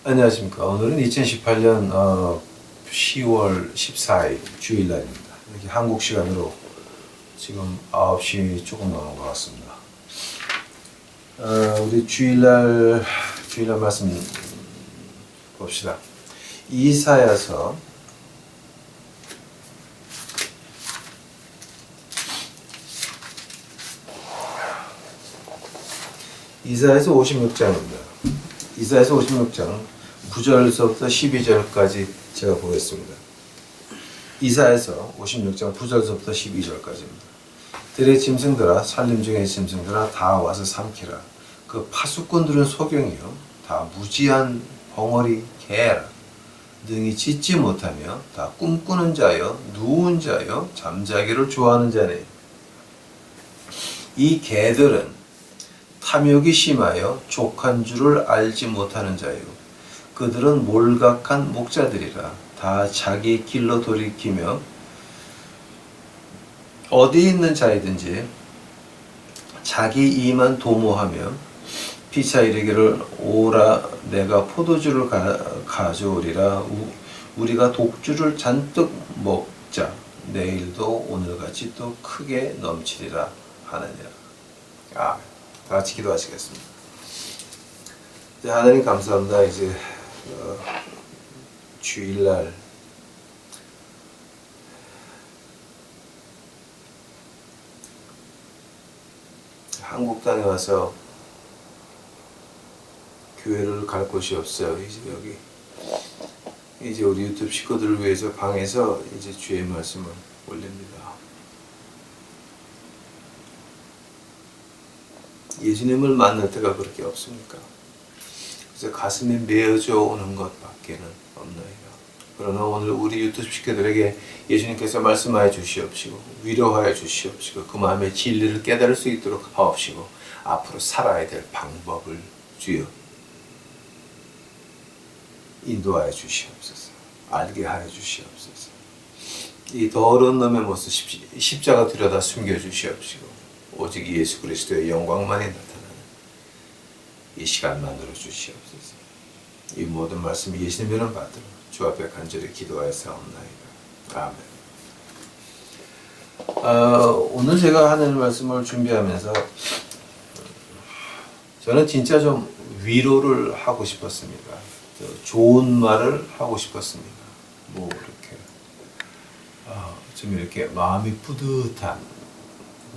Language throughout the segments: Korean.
안녕하십니까. 오늘은 2018년 10월 14일 주일날입니다. 이렇게 한국 시간으로 지금 9시 조금 넘은 것 같습니다. 우리 주일날 말씀 봅시다. 이사야서 56장입니다. 이사야서 56장 9절서부터 12절까지 제가 보겠습니다. 이사야서 56장 9절서부터 12절까지입니다. 들의 짐승들아, 산림 중의 짐승들아, 다 와서 삼키라. 그 파수꾼들은 소경이요, 다 무지한 벙어리 개라. 능히 짖지 못하며 다 꿈꾸는 자여, 누운 자여, 잠자기를 좋아하는 자네. 이 개들은 탐욕이 심하여 족한 줄을 알지 못하는 자요. 그들은 몰각한 목자들이라. 다 자기 길로 돌이키며 어디 있는 자이든지 자기 이만 도모하며 피차 이르기를 오라 내가 포도주를 가져오리라. 우리가 독주를 잔뜩 먹자. 내일도 오늘같이 또 크게 넘치리라 하느니라. 다 같이 기도하시겠습니다. 하나님 감사합니다. 이제 주일날 한국 땅에 와서 교회를 갈 곳이 없어요. 이제 여기 이제 우리 유튜브 식구들을 위해서 방에서 이제 주의 말씀을 올립니다. 예수님을 만날 때가 그렇게 없습니까? 그래서 가슴이 메어져 오는 것밖에는 없나이다. 그러나 오늘 우리 유튜브 식구들에게 예수님께서 말씀하여 주시옵시고 위로하여 주시옵시고 그 마음의 진리를 깨달을 수 있도록 하옵시고 앞으로 살아야 될 방법을 주여 인도하여 주시옵소서. 알게 하여 주시옵소서. 이 더러운 놈의 모습 십자가 들여다 숨겨 주시옵시고 오직 예수 그리스도의 영광만이 나타나는 이 시간 만들어 주시옵소서. 이 모든 말씀 예수님의 이름 받들어 주 앞에 간절히 기도하였사옵나이다. 아멘. 오늘 제가 하는 말씀을 준비하면서 저는 진짜 좀 위로를 하고 싶었습니다. 좋은 말을 하고 싶었습니다. 뭐 이렇게 좀 이렇게 마음이 뿌듯한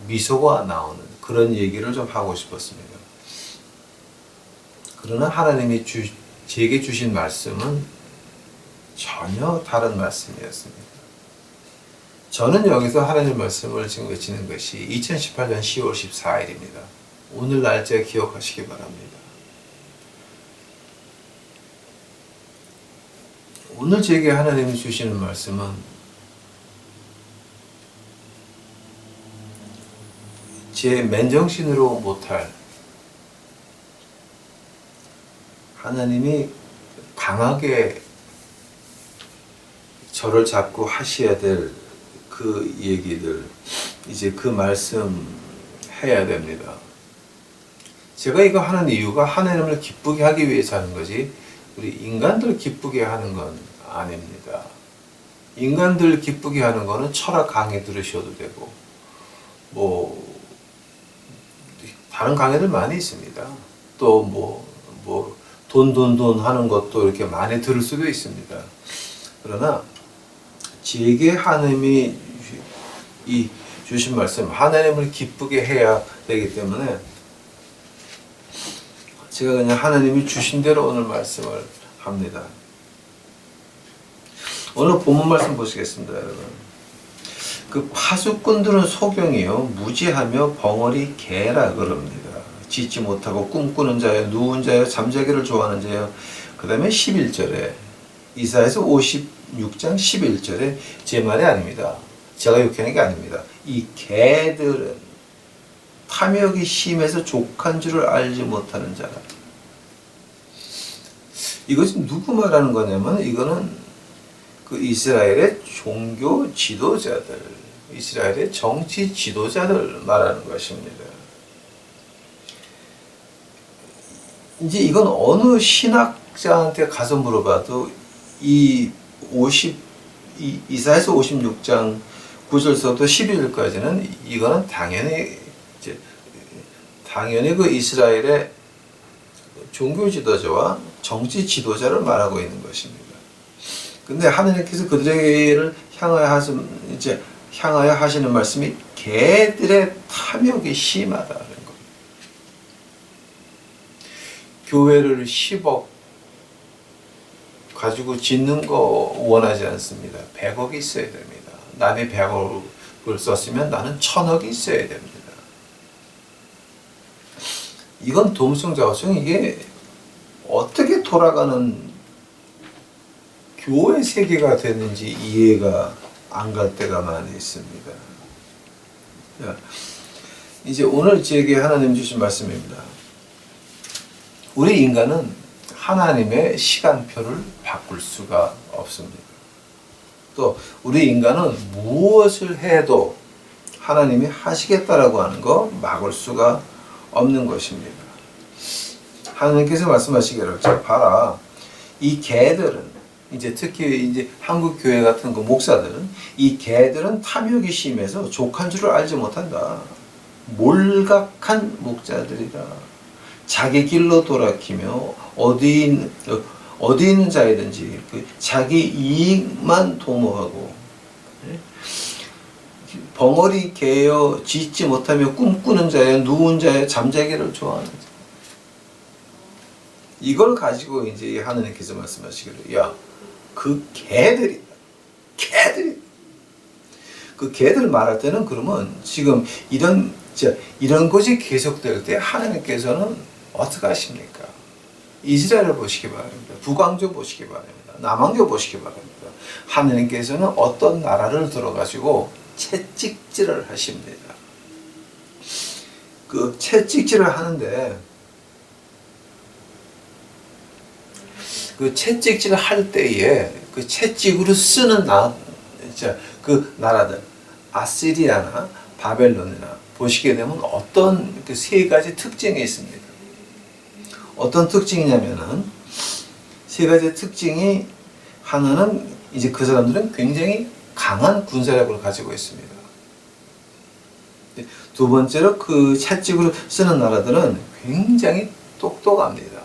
미소가 나오는 그런 얘기를 좀 하고 싶었습니다. 그러나 하나님이 제게 주신 말씀은 전혀 다른 말씀이었습니다. 저는 여기서 하나님 말씀을 지금 외치는 것이 2018년 10월 14일입니다. 오늘 날짜 기억하시기 바랍니다. 오늘 제게 하나님이 주시는 말씀은 제 맨정신으로 못할 하나님이 강하게 저를 잡고 하셔야 될 그 얘기들 이제 그 말씀 해야 됩니다. 제가 이거 하는 이유가 하나님을 기쁘게 하기 위해서 하는 거지 우리 인간들 기쁘게 하는 건 아닙니다. 인간들 기쁘게 하는 거는 철학 강의 들으셔도 되고 뭐 다른 강의들 많이 있습니다. 또 돈 하는 것도 이렇게 많이 들을 수도 있습니다. 그러나 제게 하나님이 이 주신 말씀 하나님을 기쁘게 해야 되기 때문에 제가 그냥 하나님이 주신 대로 오늘 말씀을 합니다. 오늘 본문 말씀 보시겠습니다, 여러분. 그 파수꾼들은 소경이요 무지하며 벙어리 개라 그럽니다. 짖지 못하고 꿈꾸는 자여, 누운 자여, 잠자기를 좋아하는 자여. 그 다음에 11절에 이사야서 56장 11절에 제 말이 아닙니다. 제가 욕하는 게 아닙니다. 이 개들은 탐욕이 심해서 족한 줄을 알지 못하는 자라. 이것은 누구 말하는 거냐면 이거는 그 이스라엘의 종교 지도자들, 이스라엘의 정치 지도자들 말하는 것입니다. 이제 이건 어느 신학 학자한테 가서 물어봐도 이 이사야서 56장 9절서부터 11절까지는 이거는 당연히 그 이스라엘의 종교 지도자와 정치 지도자를 말하고 있는 것입니다. 근데 하느님께서 그들에게를 향하여 하시는 말씀이 개들의 탐욕이 심하다는 것. 교회를 10억 가지고 짓는 거 원하지 않습니다. 100억이 있어야 됩니다. 남이 100억을 썼으면 나는 1000억이 있어야 됩니다. 이건 동성자화성 이게 어떻게 돌아가는 교회 세계가 되는지 이해가 안 갈 때가 많이 있습니다. 이제 오늘 제게 하나님 주신 말씀입니다. 우리 인간은 하나님의 시간표를 바꿀 수가 없습니다. 또 우리 인간은 무엇을 해도 하나님이 하시겠다라고 하는 거 막을 수가 없는 것입니다. 하나님께서 말씀하시기를 자 봐라 이 개들은 이제 특히 이제 한국 교회 같은 그 목사들은 이 개들은 탐욕이 심해서 족한 줄을 알지 못한다. 몰각한 목자들이라. 자기 길로 돌아키며 어디 있는 자이든지 자기 이익만 도모하고 벙어리 개여 짖지 못하며 꿈꾸는 자여 누운 자여 잠자기를 좋아하는 자. 이걸 가지고 이제 하느님께서 말씀하시기를 야 그 개들이 그 개들 말할 때는 그러면 지금 이런 것이 계속될 때 하나님께서는 어떻게 하십니까? 이스라엘을 보시기 바랍니다. 북왕조 보시기 바랍니다. 남왕조 보시기 바랍니다. 하나님께서는 어떤 나라를 들어가지고 채찍질을 하십니다. 그 채찍질을 하는데 그 채찍질을 할 때에 그 채찍으로 쓰는 그 나라들 아시리아나 바벨론이나 보시게 되면 어떤 그 세 가지 특징이 있습니다. 어떤 특징이냐면은 세 가지 특징이 하나는 이제 그 사람들은 굉장히 강한 군사력을 가지고 있습니다. 두 번째로 그 채찍으로 쓰는 나라들은 굉장히 똑똑합니다.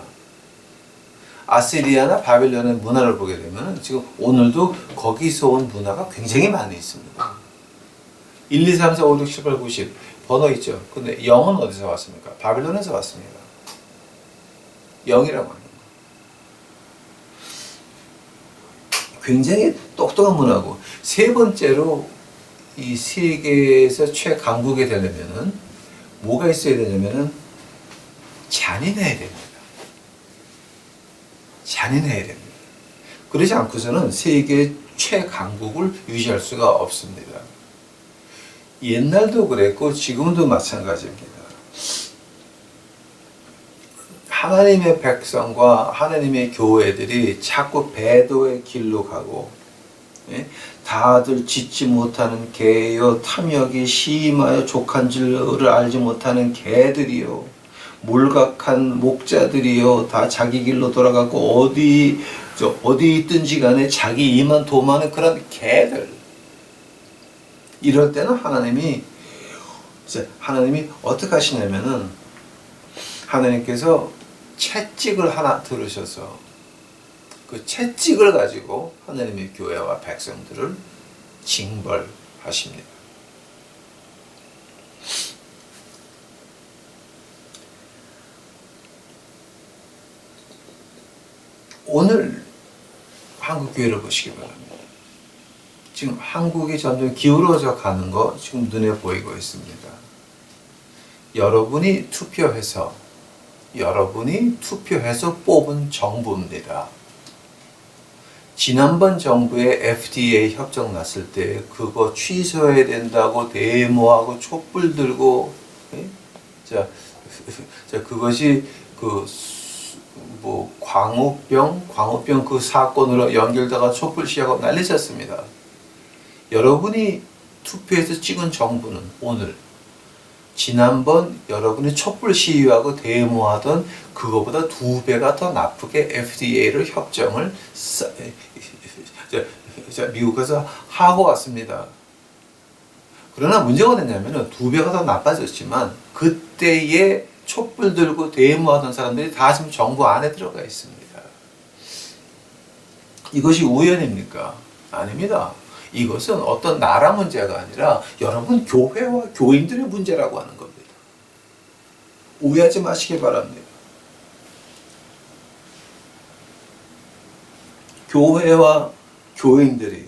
아시리아나 바벨론의 문화를 보게 되면 지금 오늘도 거기서 온 문화가 굉장히 많이 있습니다. 1, 2, 3, 4, 5, 6, 7, 8, 9, 10 번호 있죠. 근데 0은 어디서 왔습니까? 바벨론에서 왔습니다. 0이라고 하는 거. 굉장히 똑똑한 문화고 세 번째로 이 세계에서 최강국이 되려면은 뭐가 있어야 되냐면은 잔인해야 됩니다. 잔인해야 됩니다. 그러지 않고서는 세계 최강국을 유지할 수가 없습니다. 옛날도 그랬고 지금도 마찬가지입니다. 하나님의 백성과 하나님의 교회들이 자꾸 배도의 길로 가고 다들 짖지 못하는 개요 탐욕이 심하여 족한 줄을 알지 못하는 개들이요 몰각한 목자들이요 다 자기 길로 돌아가고 어디 있든지 간에 자기 이만 도마는 그런 개들. 이럴 때는 하나님이 어떻게 하시냐면은 하나님께서 채찍을 하나 들으셔서 그 채찍을 가지고 하나님의 교회와 백성들을 징벌하십니다. 오늘 한국 교회를 보시기 바랍니다. 지금 한국이 점점 기울어져 가는 거 지금 눈에 보이고 있습니다. 여러분이 투표해서 뽑은 정부입니다. 지난번 정부에 FDA 협정 났을 때 그거 취소해야 된다고 데모하고 촛불 들고 그것이 광우병 그 사건으로 연결다가 촛불 시위하고 난리쳤습니다. 여러분이 투표해서 찍은 정부는 오늘 지난번 여러분이 촛불 시위하고 데모하던 그거보다 2배가 더 나쁘게 FDA를 협정을 미국에서 하고 왔습니다. 그러나 문제가 뭐냐면은 2배가 더 나빠졌지만 그때의 촛불 들고 데모하던 사람들이 다 지금 정부 안에 들어가 있습니다. 이것이 우연입니까? 아닙니다. 이것은 어떤 나라 문제가 아니라 여러분 교회와 교인들의 문제라고 하는 겁니다. 오해하지 마시기 바랍니다. 교회와 교인들이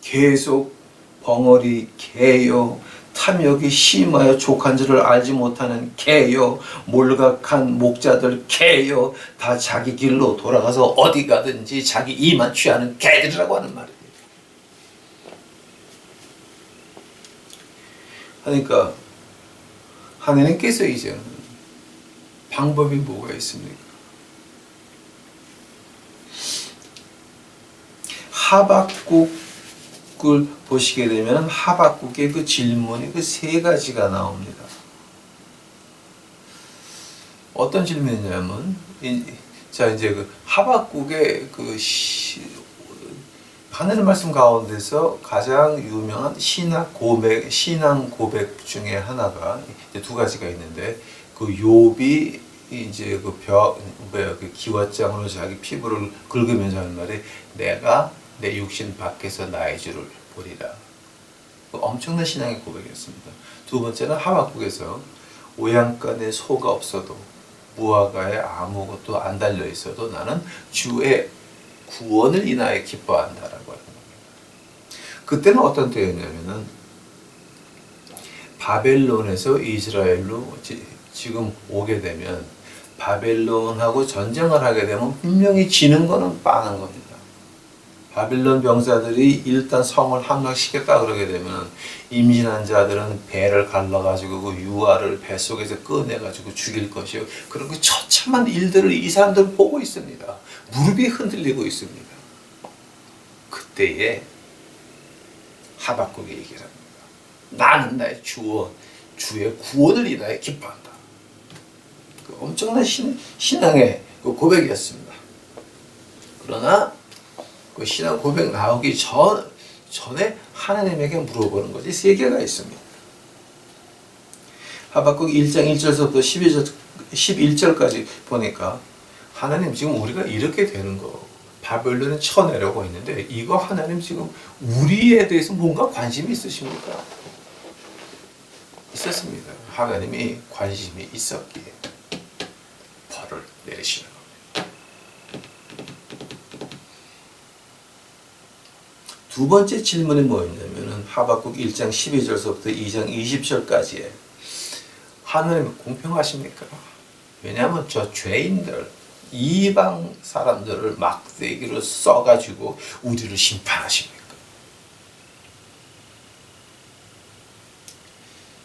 계속 벙어리, 개요, 탐욕이 심하여 족한 줄을 알지 못하는 개요, 몰각한 목자들 개요, 다 자기 길로 돌아가서 어디 가든지 자기 이만 취하는 개들이라고 하는 말입니다. 그러니까 하나님께서 이제 방법이 뭐가 있습니까? 하박국을 보시게 되면 하박국의 그 질문이 그 3가지가 나옵니다. 어떤 질문이냐면, 자, 이제 그 하박국의 그 하늘의 말씀 가운데서 가장 유명한 신앙 고백 중에 하나가 이제 2가지가 있는데, 그 욥이 이제 그 기왓장으로 자기 피부를 긁으면서 하는 말이 내가 내 육신 밖에서 나의 주를 보리라. 엄청난 신앙의 고백이었습니다. 2번째는 하박국에서 오양간에 소가 없어도 무화과에 아무것도 안 달려 있어도 나는 주의 구원을 인하여 기뻐한다라고 하는 겁니다. 그때는 어떤 때였냐면은 바벨론에서 이스라엘로 지금 오게 되면 바벨론하고 전쟁을 하게 되면 분명히 지는 거는 뻔한 겁니다. 바빌론 병사들이 일단 성을 함락시켰다 그러게 되면 임신한 자들은 배를 갈라가지고 그 유아를 뱃속에서 꺼내가지고 죽일 것이요. 그런 그 처참한 일들을 이 사람들은 보고 있습니다. 무릎이 흔들리고 있습니다. 그때에 하박국이 얘기를 합니다. 나는 나의 주의 구원을 인하여 기뻐한다. 그 엄청난 신앙의 그 고백이었습니다. 그러나 그 신앙 고백 나오기 전에 하나님에게 물어보는 것이 3개가 있습니다. 하박국 1장 1절부터 11절까지 보니까 하나님 지금 우리가 이렇게 되는 거 바벨론에 쳐내려고 했는데 이거 하나님 지금 우리에 대해서 뭔가 관심이 있으십니까? 있었습니다. 하나님이 관심이 있었기에 벌을 내리시는 겁니다. 두 번째 질문이 뭐였냐면 하박국 1장 12절서부터 2장 20절까지에 하나님 공평하십니까? 왜냐하면 저 죄인들 이방 사람들을 막대기로 써가지고 우리를 심판하십니까?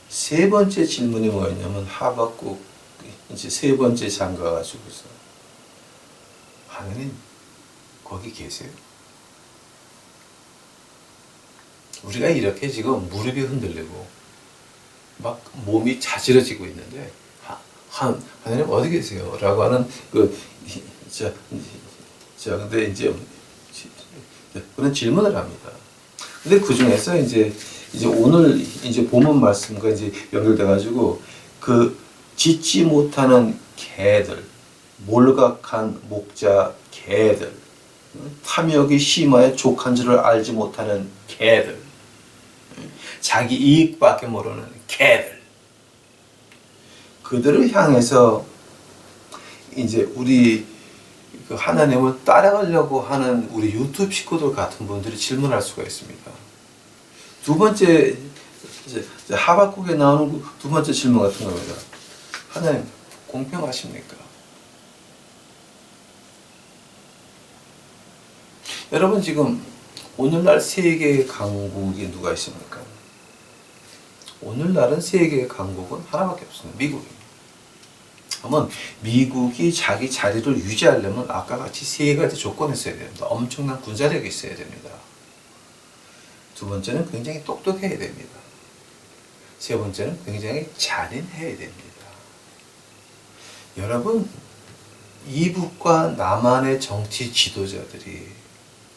세 번째 질문이 뭐였냐면 하박국 이제 3번째 장 가가지고서 하나님 거기 계세요? 우리가 이렇게 지금 무릎이 흔들리고 막 몸이 자지러지고 있는데 하나님 어디 계세요? 라고 하는 근데 이제 그런 질문을 합니다. 근데 그 중에서 이제 오늘 이제 본문 말씀과 이제 연결돼 가지고 그 짖지 못하는 개들, 몰각한 목자 개들, 탐욕이 심하여 족한 줄을 알지 못하는 개들, 자기 이익밖에 모르는 개들, 그들을 향해서 이제 우리 그 하나님을 따라가려고 하는 우리 유튜브 식구들 같은 분들이 질문할 수가 있습니다. 두 번째 이제 하박국에 나오는 두 번째 질문 같은 겁니다. 하나님 공평하십니까? 여러분 지금 오늘날 세계의 강국이 누가 있습니까? 오늘날은 세계의 강국은 하나밖에 없습니다. 미국입니다. 그러면 미국이 자기 자리를 유지하려면 아까 같이 3가지 조건이 있어야 됩니다. 엄청난 군사력이 있어야 됩니다. 두 번째는 굉장히 똑똑해야 됩니다. 세 번째는 굉장히 잔인해야 됩니다. 여러분, 이북과 남한의 정치 지도자들이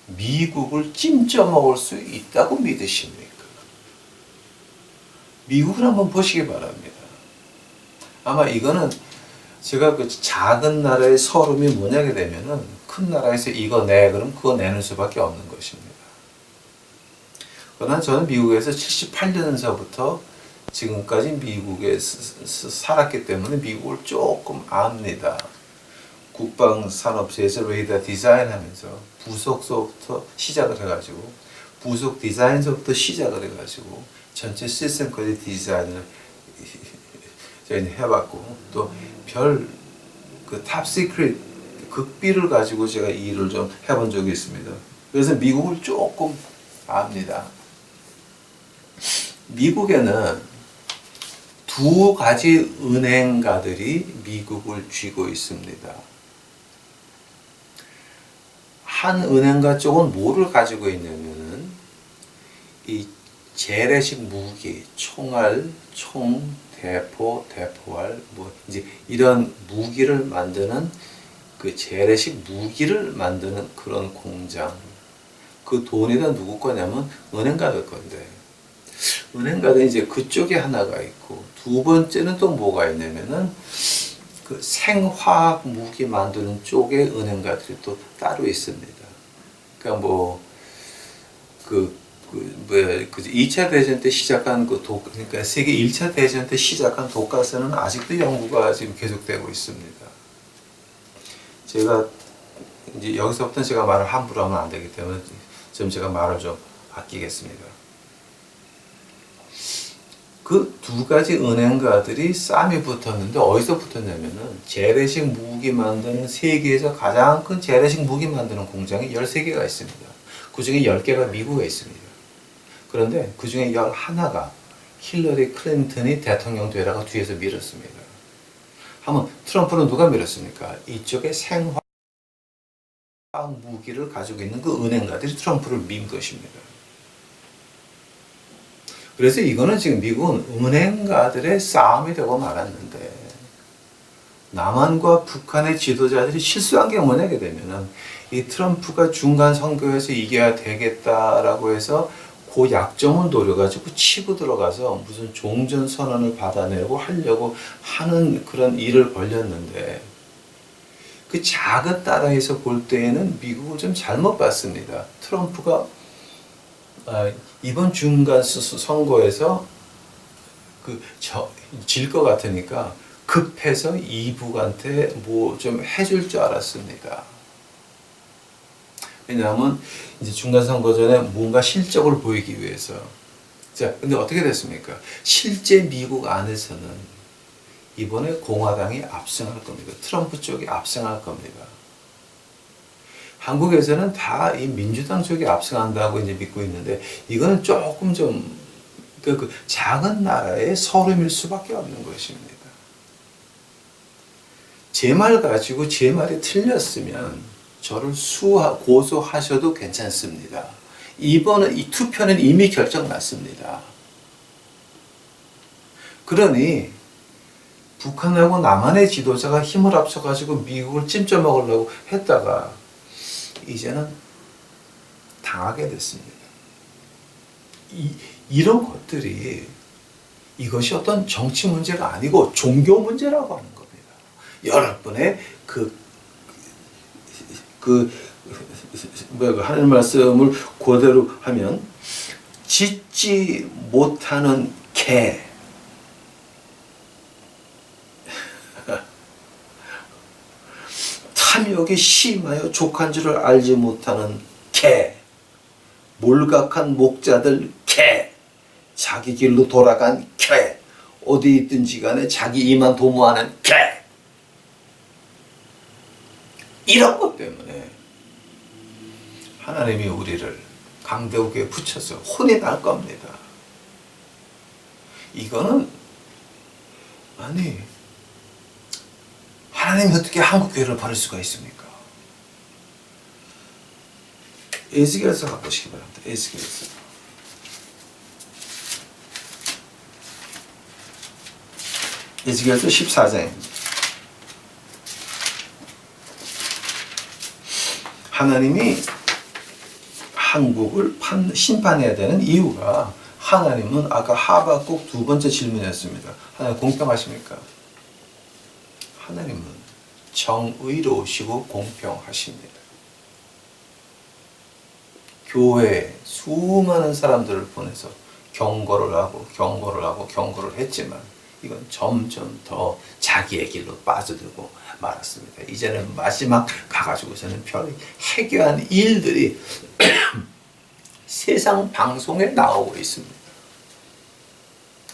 미국을 찜쪄 먹을 수 있다고 믿으십니까? 미국을 한번 보시기 바랍니다. 아마 이거는 제가 그 작은 나라의 서름이 뭐냐게 되면은 큰 나라에서 이거 내, 그럼 그거 내는 수밖에 없는 것입니다. 그러나 저는 미국에서 78년서부터 지금까지 미국에 살았기 때문에 미국을 조금 압니다. 국방산업체에서 레이더 디자인하면서 부속서부터 시작을 해가지고 부속 디자인서부터 시작을 해가지고 전체 시스템까지 디자인을 저희는 해봤고 또 별 그 탑 시크릿 극비를 가지고 제가 이 일을 좀 해본 적이 있습니다. 그래서 미국을 조금 압니다. 미국에는 두 가지 은행가들이 미국을 쥐고 있습니다. 한 은행가 쪽은 뭐를 가지고 있냐면은 이 재래식 무기, 총알, 총, 대포, 대포알, 뭐 이제 이런 무기를 만드는 그 재래식 무기를 만드는 그런 공장. 그 돈이 다 누구 거냐면 은행가들 건데. 은행가는 이제 그쪽에 하나가 있고 두 번째는 또 뭐가 있냐면은 그 생화학 무기 만드는 쪽에 은행가들이 또 따로 있습니다. 그러니까 뭐 그 2차 대전 때 시작한 그러니까 세계 1차 대전 때 시작한 독가스는 아직도 연구가 지금 계속되고 있습니다. 제가 이제 여기서부터는 제가 말을 함부로 하면 안 되기 때문에 좀 제가 말을 좀 아끼겠습니다. 그 두 가지 은행가들이 쌈이 붙었는데 어디서 붙었냐면은 재래식 무기 만드는 세계에서 가장 큰 재래식 무기 만드는 공장이 13개가 있습니다. 그 중에 10개가 미국에 있습니다. 그런데 그 중에 11가 힐러리 클린턴이 대통령 되다가 뒤에서 밀었습니다. 한번 트럼프는 누가 밀었습니까? 이쪽에 생화학 무기를 가지고 있는 그 은행가들이 트럼프를 민 것입니다. 그래서 이거는 지금 미국은 은행가들의 싸움이 되고 말았는데 남한과 북한의 지도자들이 실수한 게 뭐냐게 되면은 이 트럼프가 중간 선거에서 이겨야 되겠다라고 해서 그 약점을 노려가지고 치고 들어가서 무슨 종전 선언을 받아내고 하려고 하는 그런 일을 벌였는데 그 작은 나라에서 볼 때에는 미국을 좀 잘못 봤습니다. 트럼프가 이번 중간 선거에서 질 것 같으니까 급해서 이북한테 뭐 좀 해줄 줄 알았습니다. 왜냐하면 이제 중간 선거 전에 뭔가 실적을 보이기 위해서. 자, 근데 어떻게 됐습니까? 실제 미국 안에서는 이번에 공화당이 압승할 겁니다. 트럼프 쪽이 압승할 겁니다. 한국에서는 다 이 민주당 쪽이 압승한다고 이제 믿고 있는데 이거는 조금 좀 그 작은 나라의 서름일 수밖에 없는 것입니다. 제 말 가지고 제 말이 틀렸으면 저를 고소하셔도 괜찮습니다. 이번은 이 투표는 이미 결정났습니다. 그러니 북한하고 남한의 지도자가 힘을 합쳐가지고 미국을 찜쪄 먹으려고 했다가 이제는 당하게 됐습니다. 이런 것들이 이것이 어떤 정치 문제가 아니고 종교 문제라고 하는 겁니다. 여러분의 하는 말씀을 그대로 하면 짖지 못하는 개, 탐욕이 심하여 족한 줄을 알지 못하는 개, 몰각한 목자들 개, 자기 길로 돌아간 개, 어디 있든지 간에 자기 이만 도모하는 개. 이런 것 때문에 하나님이 우리를 강대국에 붙여서 혼이 날 겁니다. 이거는 아니 하나님이 어떻게 한국 교회를 버릴 수가 있습니까? 에스겔서 갖고 오시기 바랍니다. 에스겔서. 에스겔서 14장입니다. 하나님이 한국을 심판해야 되는 이유가, 하나님은 아까 하박국 두 번째 질문이었습니다. 하나님 공평하십니까? 하나님은 정의로우시고 공평하십니다. 교회에 수많은 사람들을 보내서 경고를 하고 했지만 이건 점점 더 자기의 길로 빠져들고 말았습니다. 이제는 마지막 가가지고서는 별 해괴한 일들이 세상 방송에 나오고 있습니다.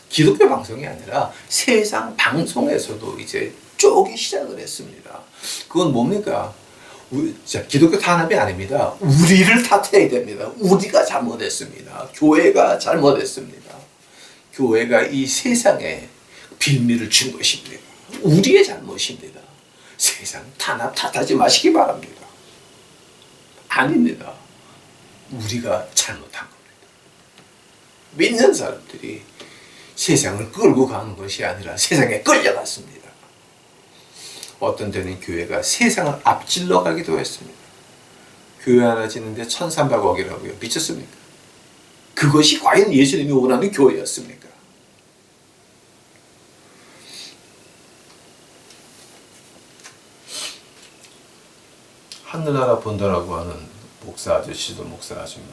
기독교 방송이 아니라 세상 방송에서도 이제 쪼기 시작을 했습니다. 그건 뭡니까? 기독교 탄압이 아닙니다. 우리를 탓해야 됩니다. 우리가 잘못했습니다. 교회가 잘못했습니다. 교회가 이 세상에 빌미를 준 것입니다. 우리의 잘못입니다. 세상 탄압 탓하지 마시기 바랍니다. 아닙니다. 우리가 잘못한 겁니다. 믿는 사람들이 세상을 끌고 가는 것이 아니라 세상에 끌려갔습니다. 어떤 때는 교회가 세상을 앞질러 가기도 했습니다. 교회 하나 짓는데 1300억이라고요. 미쳤습니까? 그것이 과연 예수님이 원하는 교회였습니까? 하늘나라 본다라고 하는 목사 아저씨도 목사 아줌마,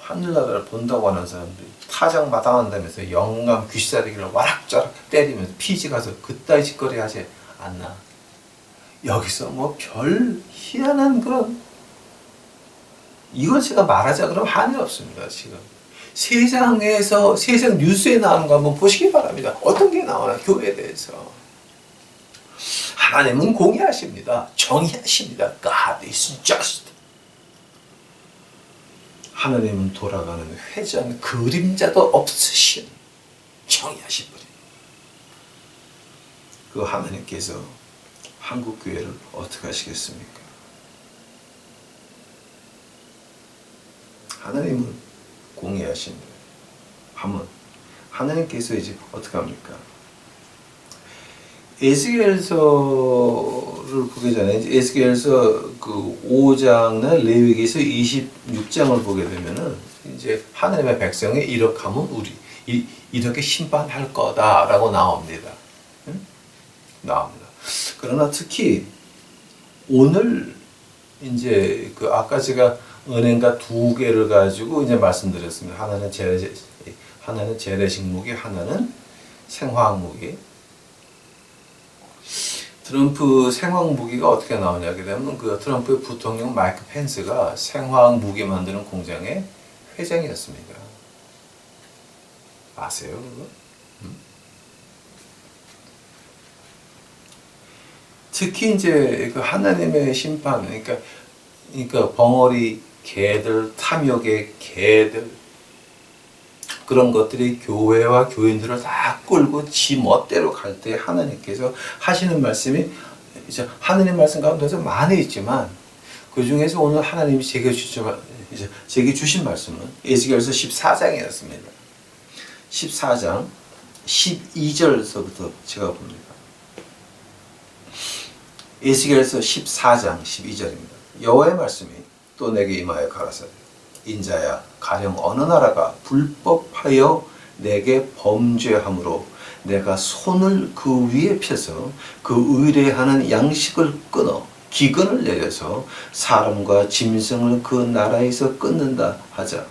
하늘나라를 본다고 하는 사람들이 타작 마당한다면서 영감 귀싸대기를 와락자락 때리면서 피지 가서 그따위 짓거리 하지 않나? 여기서 뭐 별 희한한 그런, 이걸 제가 말하자 그러면 한이 없습니다. 지금 세상에서 세상 뉴스에 나오는 거 한번 보시기 바랍니다. 어떤 게 나오나 교회에 대해서. 하나님은 공의하십니다. 정의하십니다. God is just. 하나님은 돌아가는 회전 그림자도 없으신 정의하신 분입니다. 그 하나님께서 한국교회를 어떻게 하시겠습니까? 하나님은 공의하십니다. 하나님께서 이제 어떻게 합니까? 에스겔서를 보기 전에 에스겔서 그 5장이나 레위기서 26장을 보게 되면은 이제 하나님의 백성이 이렇게 하면 이렇게 심판할 거다라고 나옵니다. 응? 나옵니다. 그러나 특히 오늘 이제 그 아까 제가 은행가 두 개를 가지고 이제 말씀드렸습니다. 하나는 재래식 무기, 하나는 생화학 무기. 트럼프 생화학 무기가 어떻게 나오냐게 되면 그 트럼프의 부통령 마이크 펜스가 생화학 무기 만드는 공장의 회장이었습니다. 아세요, 그거? 특히 이제 그 하나님의 심판, 그러니까 벙어리 개들, 탐욕의 개들, 그런 것들이 교회와 교인들을 다 끌고 지 멋대로 갈 때 하나님께서 하시는 말씀이 이제 하나님 말씀 가운데서 많이 있지만 그 중에서 오늘 하나님이 제게 주신 말씀은 에스겔서 14장이었습니다. 14장 12절서부터 제가 봅니다. 에스겔서 14장 12절입니다. 여호와의 말씀이 또 내게 임하여 가라사대 인자야 가령 어느 나라가 불법하여 내게 범죄함으로 내가 손을 그 위에 펴서 그 의뢰하는 양식을 끊어 기근을 내려서 사람과 짐승을 그 나라에서 끊는다 하자.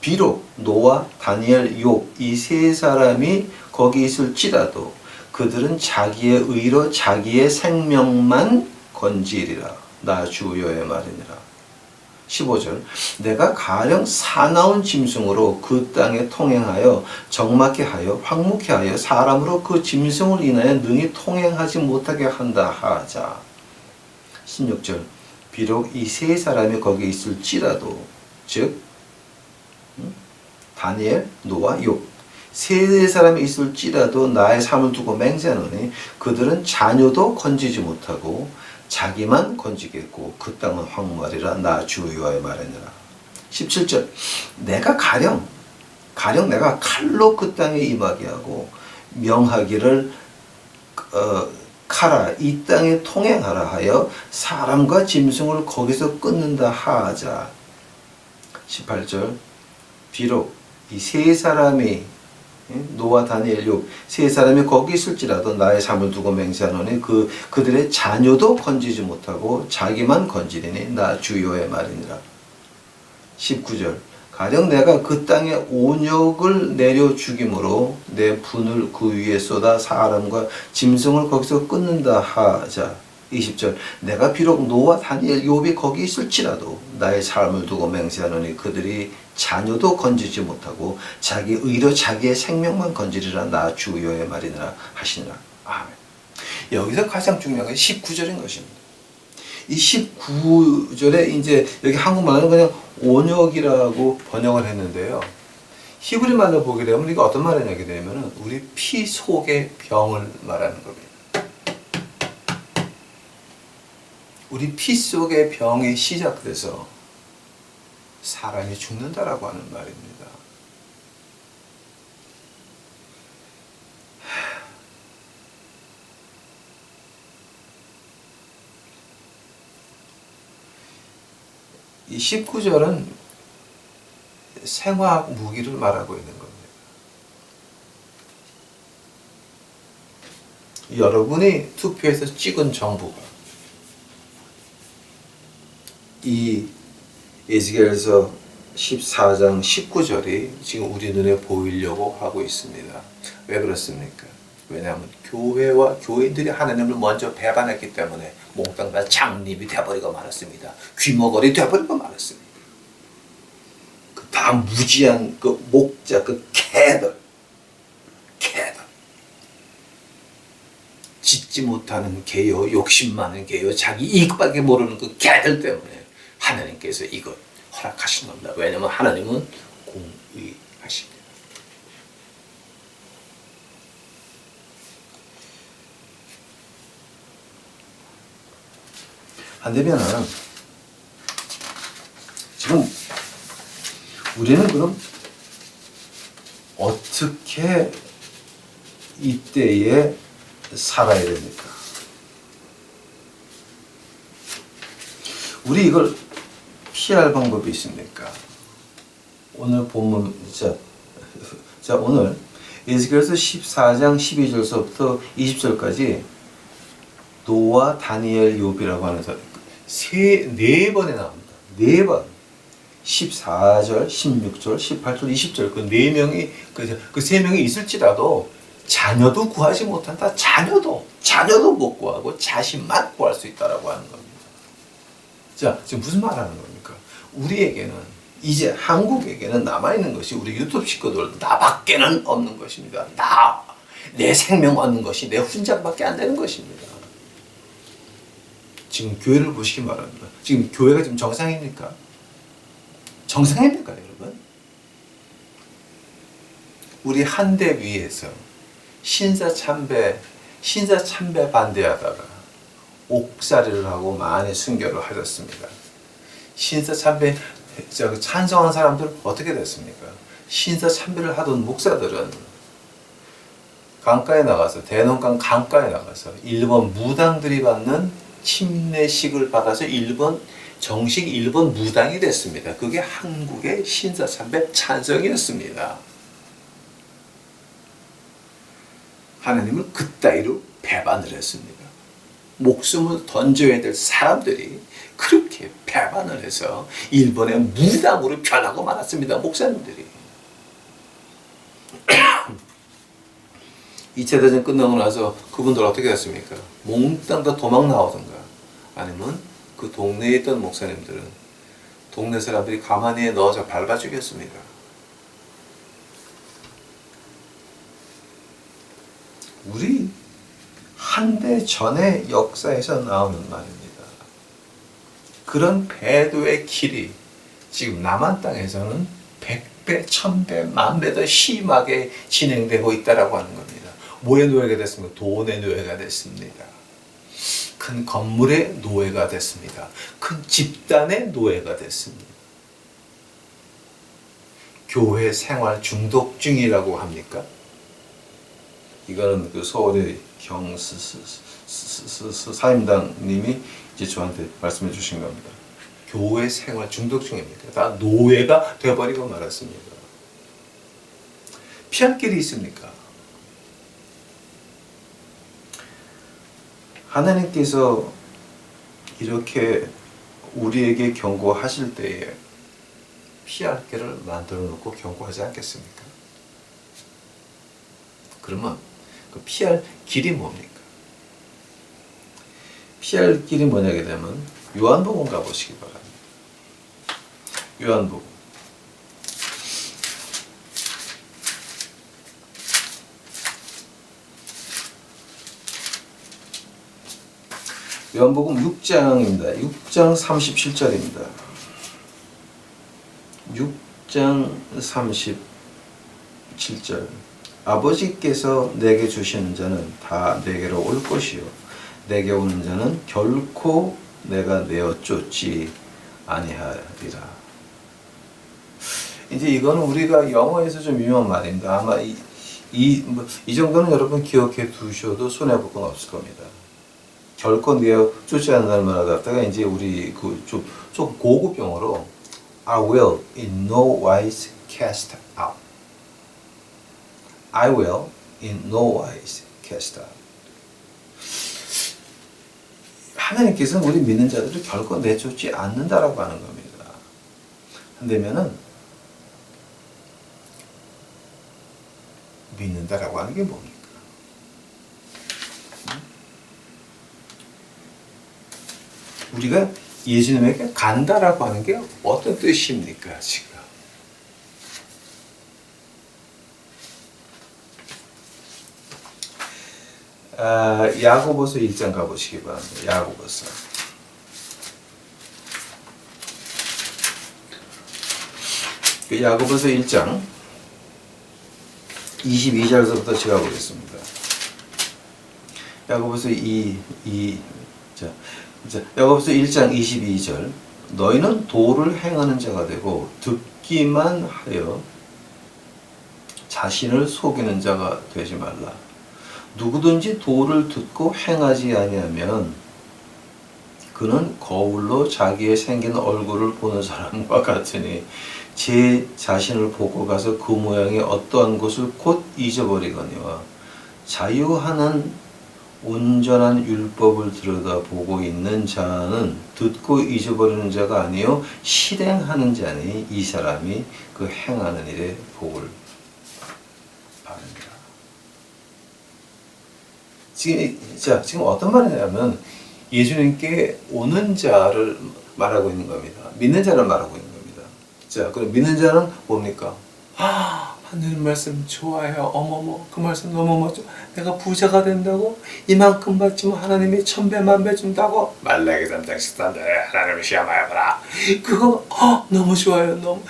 비록 노아, 다니엘, 욥 이 세 사람이 거기 있을지라도 그들은 자기의 의로 자기의 생명만 건지리라. 나 주 여호와의 말이니라. 15절 내가 가령 사나운 짐승으로 그 땅에 통행하여 적막게 하여 황무케 하여 사람으로 그 짐승을 인하여 능히 통행하지 못하게 한다 하자. 16절 비록 이 세 사람이 거기 있을지라도 즉 다니엘, 노아, 욥 세 사람이 있을지라도 나의 삶을 두고 맹세하노니 그들은 자녀도 건지지 못하고 자기만 건지겠고 그 땅은 황무하리라. 나 주 여호와의 말이니라. 17절 내가 가령 가령 내가 칼로 그 땅에 임하게 하고 명하기를 카라 이 땅에 통행하라 하여 사람과 짐승을 거기서 끊는다 하자. 18절 비록 이 세 사람이 노아 다니엘 욥 세 사람이 거기 있을지라도 나의 삶을 두고 맹세하노니 그들의 자녀도 건지지 못하고 자기만 건지리니 나 주여의 말이니라. 19절 가령 내가 그 땅에 온역을 내려 죽임으로 내 분을 그 위에 쏟아 사람과 짐승을 거기서 끊는다 하자. 20절 내가 비록 노아 다니엘 욥이 거기 있을지라도 나의 삶을 두고 맹세하노니 그들이 자녀도 건지지 못하고 자기 의로 자기의 생명만 건지리라 나 주여의 말이니라 하시니라. 아멘. 여기서 가장 중요한 건 19절인 것입니다. 이 19절에 이제 여기 한국말은 그냥 온역이라고 번역을 했는데요. 히브리 말로 보게 되면 이게 어떤 말이냐 되면은 우리 피 속의 병을 말하는 겁니다. 우리 피 속의 병이 시작돼서 사람이 죽는다라고 하는 말입니다. 이 19절은 생화학 무기를 말하고 있는 겁니다. 여러분이 투표해서 찍은 정부가 이 에스겔서 14장 19절이 지금 우리 눈에 보이려고 하고 있습니다. 왜 그렇습니까? 왜냐하면 교회와 교인들이 하나님을 먼저 배반했기 때문에 몽땅 다 장님이 되어버리고 말았습니다. 귀머거리 되어버리고 말았습니다. 그 다 무지한 그 목자 그 개들 짓지 못하는 개요, 욕심 많은 개요, 자기 이익밖에 모르는 그 개들 때문에 하나님께서 이것 허락하신 겁니다. 왜냐하면 하나님은 공의하십니다. 안 되면은 지금 우리는 그럼 어떻게 이때에 살아야 됩니까? 우리 이걸 피할 방법이 있습니까? 오늘 본문 자 오늘 에스겔서 14장 12절서부터 20절까지 노아 다니엘 욥이라고 하는 사람 네 번에 나옵니다. 네 번. 14절, 16절, 18절, 20절 그 네 명이 그 세 명이 있을지라도 자녀도 구하지 못한다. 자녀도 못 구하고 자신만 구할 수 있다라고 하는 겁니다. 자, 지금 무슨 말 하는 겁니까? 우리에게는 이제 한국에게는 남아있는 것이 우리 유튜브 식구들 나밖에는 없는 것입니다. 내 생명 얻는 것이 내 혼자밖에 안 되는 것입니다. 지금 교회를 보시기 바랍니다. 지금 교회가 지금 정상입니까? 정상입니까, 여러분? 우리 한대 위에서 신사 참배 반대하다가 옥살이를 하고 많이 순교를 하셨습니다. 신사 참배 찬성한 사람들은 어떻게 됐습니까? 신사 참배를 하던 목사들은 강가에 나가서 대농강 강가에 나가서 일본 무당들이 받는 침례식을 받아서 정식 일본 무당이 됐습니다. 그게 한국의 신사 참배 찬성이었습니다. 하나님을 그따위로 배반을 했습니다. 목숨을 던져야 될 사람들이 그렇게 배반을 해서 일본의 무당으로 변하고 말았습니다. 목사님들이. 2차 대전 끝나고 나서 그분들 어떻게 됐습니까? 몽땅 다 도망 나오던가 아니면 그 동네에 있던 목사님들은 동네 사람들이 가만히 넣어서 밟아 죽였습니다. 우리 한대 전의 역사에서 나오는 말입니다. 그런 배도의 길이 지금 남한 땅에서는 100배, 1000배, 10,000배 더 심하게 진행되고 있다고 하는 겁니다. 뭐의 노예가 됐습니까? 돈의 노예가 됐습니다. 큰 건물의 노예가 됐습니다. 큰 집단의 노예가 됐습니다. 교회 생활 중독증이라고 합니까? 이거는 그 서울의 사임당님이 이제 저한테 말씀해 주신 겁니다. 교회 생활 중독증입니까? 다 노예가 되어버리고 말았습니다. 피할 길이 있습니까? 하나님께서 이렇게 우리에게 경고하실 때에 피할 길을 만들어 놓고 경고하지 않겠습니까? 그러면 그 피할 길이 뭡니까? 피할 길이 뭐냐게 되면 요한복음 가보시기 바랍니다. 요한복음 요한복음 6장입니다. 6장 37절입니다. 6장 37절 아버지께서 내게 주시는 자는 다 내게로 올 것이요 내게 오는 자는 결코 내가 내어 쫓지 아니하리라. 이제 이거는 우리가 영어에서 좀 유명한 말입니다. 아마 이 정도는 여러분 기억해 두셔도 손해볼 건 없을 겁니다. 결코 내어 쫓지 않는다는 말을 갖다가 이제 우리 좀 고급 용어로 I will in no wise cast out. I will in no wise cast out. 하나님께서는 우리 믿는 자들을 결코 내쫓지 않는다라고 하는 겁니다. 한다면은 믿는다라고 하는 게 뭡니까? 우리가 예수님에게 간다라고 하는 게 어떤 뜻입니까, 지금? 야고보서 1장 가보시기 바랍니다. 야고보서. 야고보서 1장 22절부터 제가 보겠습니다. 야고보서 야고보서 1장 22절 너희는 도를 행하는 자가 되고 듣기만 하여 자신을 속이는 자가 되지 말라. 누구든지 도를 듣고 행하지 아니하면 그는 거울로 자기의 생긴 얼굴을 보는 사람과 같으니 제 자신을 보고 가서 그 모양이 어떠한 것을 곧 잊어버리거니와 자유하는 온전한 율법을 들여다보고 있는 자는 듣고 잊어버리는 자가 아니요 실행하는 자니 이 사람이 그 행하는 일에 복을 받는다. 지금 어떤 말이냐면 예수님께 오는 자를 말하고 있는 겁니다. 믿는 자를 말하고 있는 겁니다. 자, 그럼 믿는 자는 뭡니까? 하나님 말씀 좋아요. 어머머, 그 말씀 너무 멋져. 내가 부자가 된다고? 이만큼 받지만 하나님이 1000배, 10,000배 준다고? 말라기 3장 13절에 하나님을 시험하여보라. 그거 너무 좋아요. 너무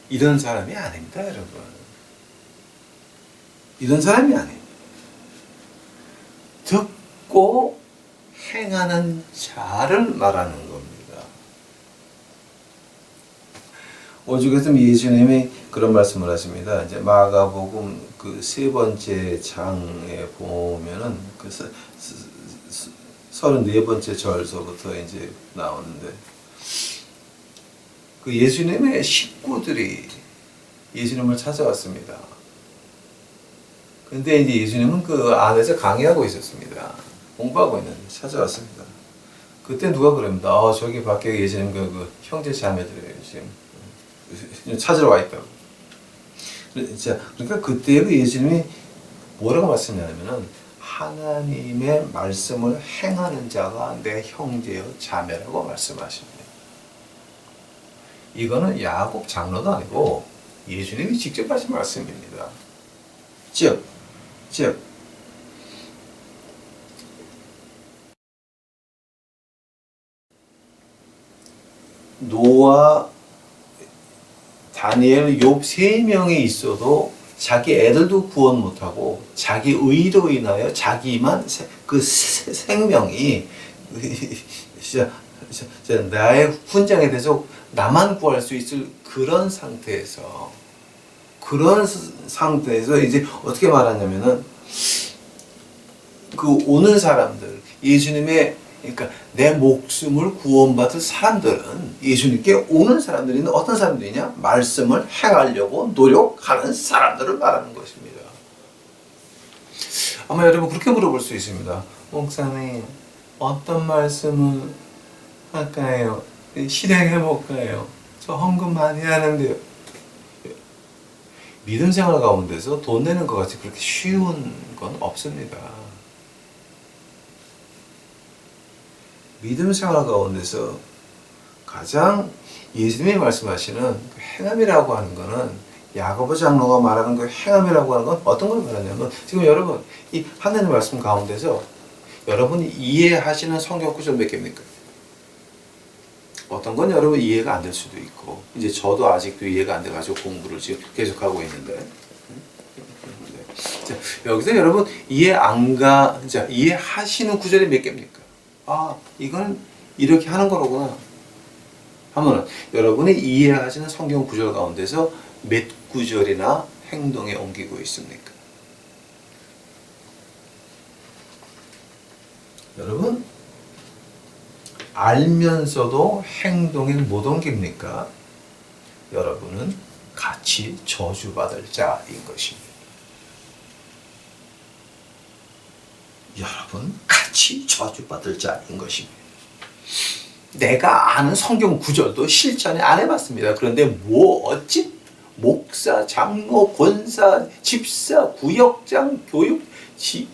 이런 사람이 아닙니다, 여러분. 이런 사람이 아닙니다. 듣고 행하는 자를 말하는 겁니다. 오죽했으면 예수님이 그런 말씀을 하십니다. 이제 마가복음 그 3번째 장에 보면은 그 34번째 절서부터 이제 나오는데 그 예수님의 식구들이 예수님을 찾아왔습니다. 근데 이제 예수님은 그 안에서 강의하고 있었습니다. 공부하고 있는데 찾아왔습니다. 그때 누가 그럽니다. 저기 밖에 예수님 그 형제 자매들이 지금 찾으러 와 있다고. 그러니까 그때 그 예수님이 뭐라고 말씀하냐면은 하나님의 말씀을 행하는 자가 내 형제요 자매라고 말씀하십니다. 이거는 야곱 장로도 아니고 예수님이 직접 하신 말씀입니다. 즉 노아, 다니엘, 욥 3명이 있어도 자기 애들도 구원 못하고 자기 의로 인하여 자기만 그 생명이 나의 훈장에 대해서 나만 구할 수 있을 그런 상태에서 이제 어떻게 말하냐면은 그 오는 사람들, 예수님의, 그러니까 내 목숨을 구원받을 사람들은 예수님께 오는 사람들이 어떤 사람들이냐? 말씀을 행하려고 노력하는 사람들을 말하는 것입니다. 아마 여러분 그렇게 물어볼 수 있습니다. 목사님, 어떤 말씀을 할까요? 실행해 볼까요? 저 헌금 많이 하는데요. 믿음 생활 가운데서 돈 내는 것 같이 그렇게 쉬운 건 없습니다. 믿음 생활 가운데서 가장 예수님이 말씀하시는 행함이라고 하는 것은, 야고보 장로가 말하는 그 행함이라고 하는 건 어떤 걸 말하냐면, 지금 여러분 이 하나님 말씀 가운데서 여러분이 이해하시는 성경 구절 몇 개입니까? 어떤 건 여러분 이해가 안 될 수도 있고, 이제 저도 아직도 이해가 안 돼가지고 공부를 지금 계속하고 있는데, 자, 여기서 여러분 이해하시는 구절이 몇 개입니까? 아, 이건 이렇게 하는 거로구나 하면 여러분이 이해하시는 성경 구절 가운데서 몇 구절이나 행동에 옮기고 있습니까? 여러분, 알면서도 행동에 못 옮깁니까? 여러분은 같이 저주받을 자인 것입니다. 여러분, 같이 저주받을 자인 것입니다. 내가 아는 성경 구절도 실천에 안 해봤습니다. 그런데 어찌 목사, 장로, 권사, 집사, 구역장, 교육지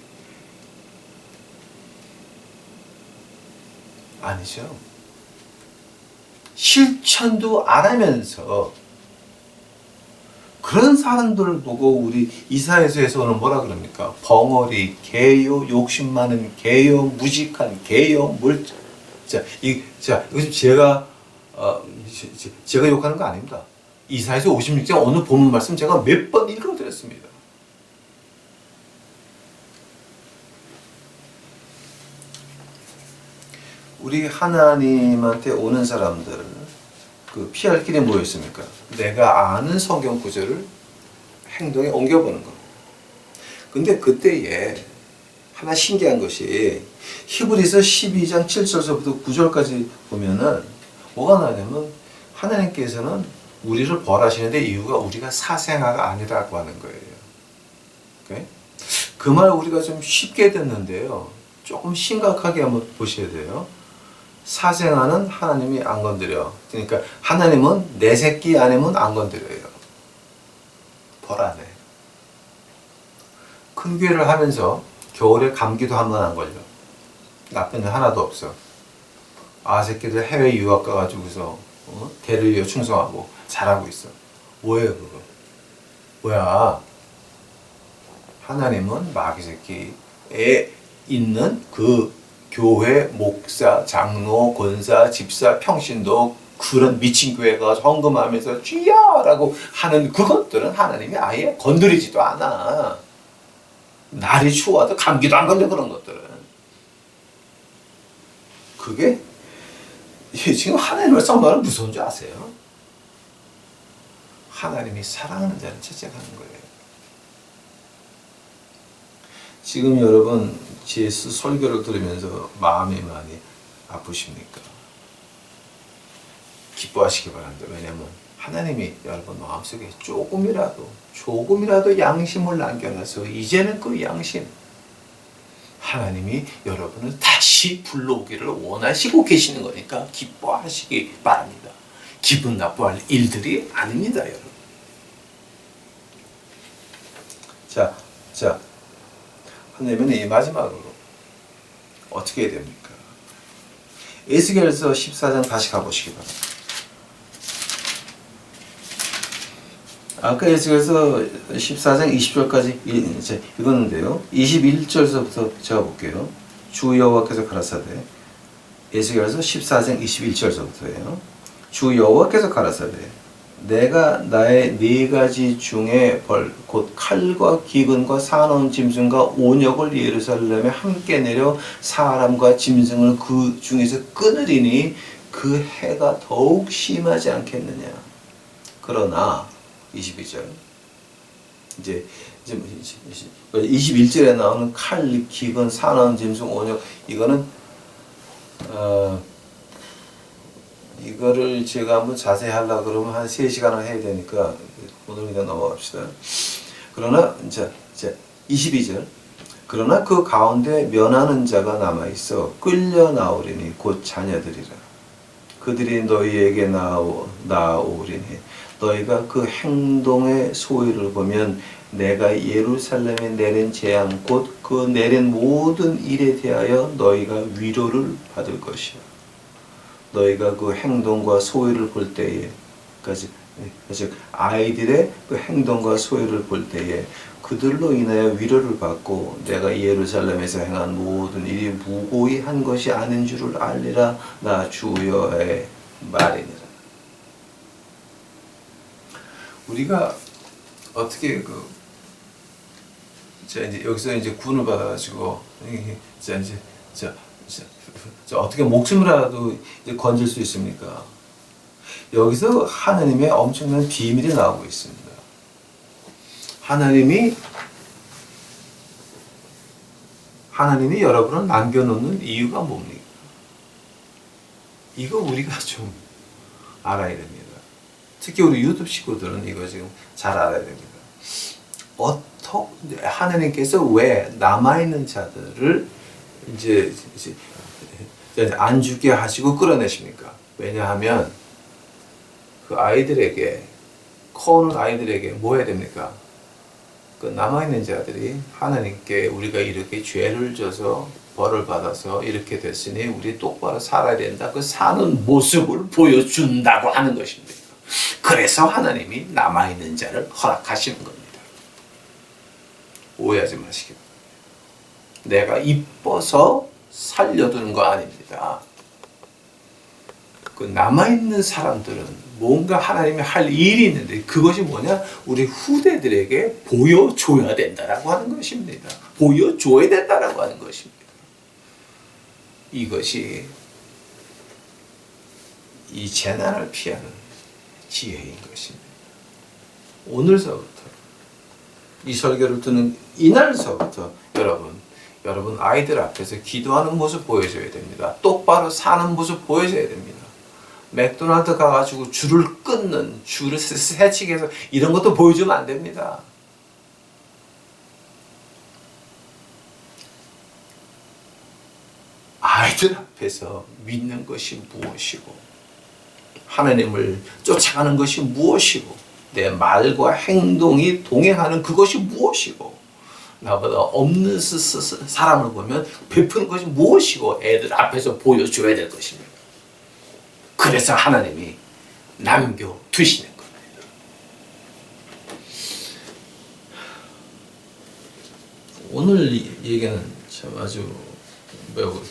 아니죠. 실천도 안 하면서 그런 사람들을 보고 우리 이사야서에서는 뭐라 그럽니까? 벙어리, 개요, 욕심 많은 개요, 무직한 개요, 이거 제가 욕하는 거 아닙니다. 이사야서 56장 오늘 본문 말씀 제가 몇 번 읽어드렸습니다. 우리 하나님한테 오는 사람들, 그 피할 길이 뭐였습니까? 내가 아는 성경 구절을 행동에 옮겨보는 거. 근데 그때에 하나 신기한 것이 히브리서 12장 7절서부터 9절까지 보면은 뭐가 나냐면 하나님께서는 우리를 벌하시는데 이유가 우리가 사생아가 아니라고 하는 거예요. 오케이? 그 말 우리가 좀 쉽게 듣는데요. 조금 심각하게 한번 보셔야 돼요. 사생아는 하나님이 안 건드려. 그러니까 하나님은 내 새끼 아니면 안 건드려요. 벌 안 해. 큰 교회를 하면서 겨울에 감기도 한 번 안 걸려. 나쁜 일 하나도 없어. 새끼들 해외 유학 가가지고서 대를 위해 충성하고 잘하고 있어. 뭐예요 그거? 뭐야? 하나님은 마귀 새끼에 있는 그 교회, 목사, 장로, 권사, 집사, 평신도 그런 미친 교회가 헌금하면서 주야! 라고 하는 그것들은 하나님이 아예 건드리지도 않아. 날이 추워도 감기도 안 걸려 그런 것들은. 그게 지금 하나님을 썸마는 무서운 줄 아세요? 하나님이 사랑하는 자는 채찍하는 거예요. 지금 여러분 GS 설교를 들으면서 마음이 많이 아프십니까? 기뻐하시기 바랍니다. 왜냐하면 하나님이 여러분 마음속에 조금이라도 양심을 남겨놔서 이제는 그 양심 하나님이 여러분을 다시 불러오기를 원하시고 계시는 거니까 기뻐하시기 바랍니다. 기분 나빠할 일들이 아닙니다, 여러분. 자, 하나님은 이 마지막으로 어떻게 해야 됩니까? 에스겔서 14장 다시 가보시기 바랍니다. 아까 에스겔서 14장 20절까지 이제 읽었는데요. 21절서부터 제가 볼게요. 주 여호와께서 가라사대, 에스겔서 14장 21절서부터예요. 주 여호와께서 가라사대, 내가 나의 네 가지 중에 벌 곧 칼과 기근과 사나운 짐승과 온역을 예루살렘에 함께 내려 사람과 짐승을 그 중에서 끊으리니 그 해가 더욱 심하지 않겠느냐. 그러나 22절 이제 21절에 나오는 칼, 기근, 사나운 짐승, 온역 이거는 이거를 제가 한번 자세히 하려고 그러면 한 3시간을 해야 되니까 오늘 그냥 넘어갑시다. 그러나 이제 22절 그러나 그 가운데 면하는 자가 남아있어 끌려 나오리니 곧 자녀들이라. 그들이 너희에게 나오리니 너희가 그 행동의 소위를 보면 내가 예루살렘에 내린 재앙 곧 그 내린 모든 일에 대하여 너희가 위로를 받을 것이야. 너희가 그 행동과 소위를 볼 때에 즉 아이들의 그 행동과 소위를 볼 때에 그들로 인하여 위로를 받고 내가 예루살렘에서 행한 모든 일이 무고히 한 것이 아닌 줄을 알리라. 나 주여의 말이니라. 우리가 어떻게 이제 여기서 이제 구원을 받아가지고 어떻게 목숨이라도 이제 건질 수 있습니까? 여기서 하나님의 엄청난 비밀이 나오고 있습니다. 하나님이 여러분을 남겨놓는 이유가 뭡니까? 이거 우리가 좀 알아야 됩니다. 특히 우리 유튜브 식구들은 이거 지금 잘 알아야 됩니다. 하나님께서 왜 남아있는 자들을 이제 안 죽게 하시고 끌어내십니까? 왜냐하면 그 아이들에게 커오는 아이들에게 뭐 해야 됩니까? 그 남아있는 자들이 하나님께 우리가 이렇게 죄를 져서 벌을 받아서 이렇게 됐으니 우리 똑바로 살아야 된다. 그 사는 모습을 보여준다고 하는 것입니다. 그래서 하나님이 남아있는 자를 허락하시는 겁니다. 오해하지 마시기 바랍니다. 내가 이뻐서 살려두는 거 아닙니다. 그 남아있는 사람들은 뭔가 하나님이 할 일이 있는데 그것이 뭐냐? 우리 후대들에게 보여줘야 된다라고 하는 것입니다. 보여줘야 된다라고 하는 것입니다. 이것이 이 재난을 피하는 지혜인 것입니다. 오늘서부터 이 설교를 듣는 이날서부터 여러분 아이들 앞에서 기도하는 모습 보여줘야 됩니다. 똑바로 사는 모습 보여줘야 됩니다. 맥도날드 가가지고 줄을 끊는, 줄을 새치기 해서 이런 것도 보여주면 안 됩니다. 아이들 앞에서 믿는 것이 무엇이고 하나님을 쫓아가는 것이 무엇이고 내 말과 행동이 동행하는 그것이 무엇이고 나보다 없는 사람을 보면 베푸는 것이 무엇이고 애들 앞에서 보여줘야 될 것입니다. 그래서 하나님이 남겨두시는 겁니다. 오늘 얘기는 참 아주 매우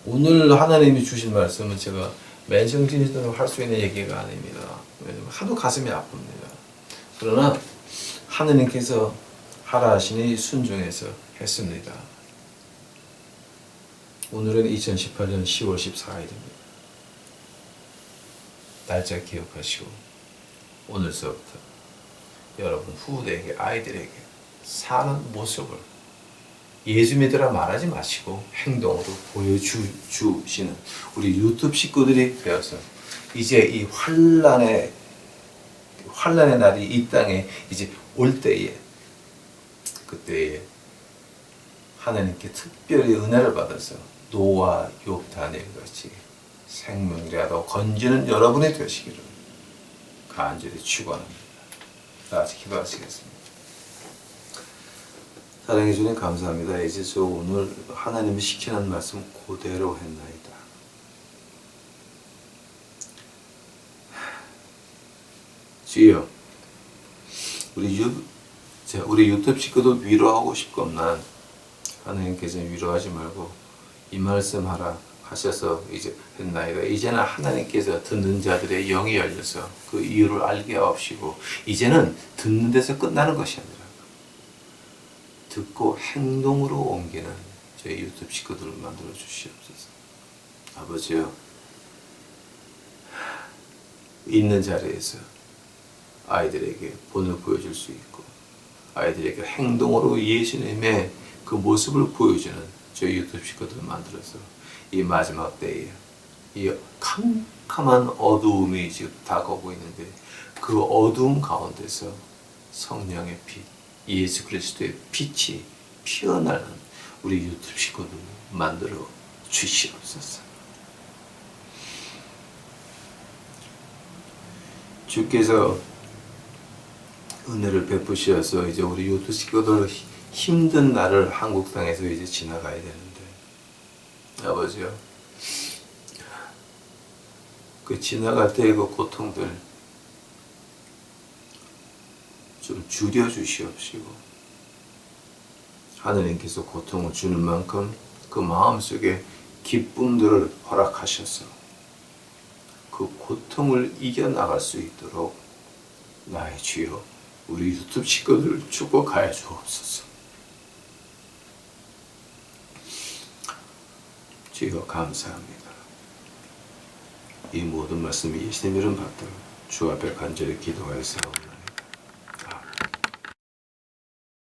오늘 하나님이 주신 말씀은 제가 맨정신으로 할 수 있는 얘기가 아닙니다. 왜냐면 하도 가슴이 아픕니다. 그러나 하느님께서 하라 하시니 순종해서 했습니다. 오늘은 2018년 10월 14일입니다. 날짜 기억하시고 오늘서부터 여러분 후대에게 아이들에게 사는 모습을 예수 믿으라 말하지 마시고 행동으로 보여주시는 우리 유튜브 식구들이 되어서 이제 이 환난의 날이 이 땅에 이제 올 때에 그때에 하나님께 특별히 은혜를 받아서 노아, 욥, 다니엘 같이 생명이라도 건지는 여러분이 되시기를 간절히 축원합니다. 다 같이 기도하시겠습니다. 사랑해 주님 감사합니다. 이제 저 오늘 하나님이 시키는 말씀 그대로 했나이다. 주여, 우리 유튜브 식구도 위로하고 싶건만 하나님께서 위로하지 말고 이 말씀 하라, 하셔서 이제 했나이다. 이제는 하나님께서 듣는 자들의 영이 열려서 그 이유를 알게 하옵시고 이제는 듣는 데서 끝나는 것이 아니라 듣고 행동으로 옮기는 저희 유튜브 식구들을 만들어 주시옵소서. 아버지요, 있는 자리에서 아이들에게 본을 보여줄 수 있고 아이들에게 행동으로 예수님의 그 모습을 보여주는 저희 유튜브 식구들을 만들어서 이 마지막 때에 이 캄캄한 어두움이 지금 다가오고 있는데 그 어두움 가운데서 성령의 빛, 예수 그리스도의 빛이 피어나는 우리 유튜브 식구들을 만들어 주시옵소서. 주께서 은혜를 베푸셔서 이제 우리 유튜브 식구들 힘든 날을 한국 땅에서 이제 지나가야 되는데 아버지요, 그 지나갈 때의 그 고통들 좀 줄여 주시옵시고 하느님께서 고통을 주는 만큼 그 마음속에 기쁨들을 허락하셔서 그 고통을 이겨나갈 수 있도록 나의 주여 우리 유튜브 식구들을 축복하여 주옵소서. 주여 감사합니다. 이 모든 말씀이 예수님 이름 받들어 주 앞에 간절히 기도하였사옵나다.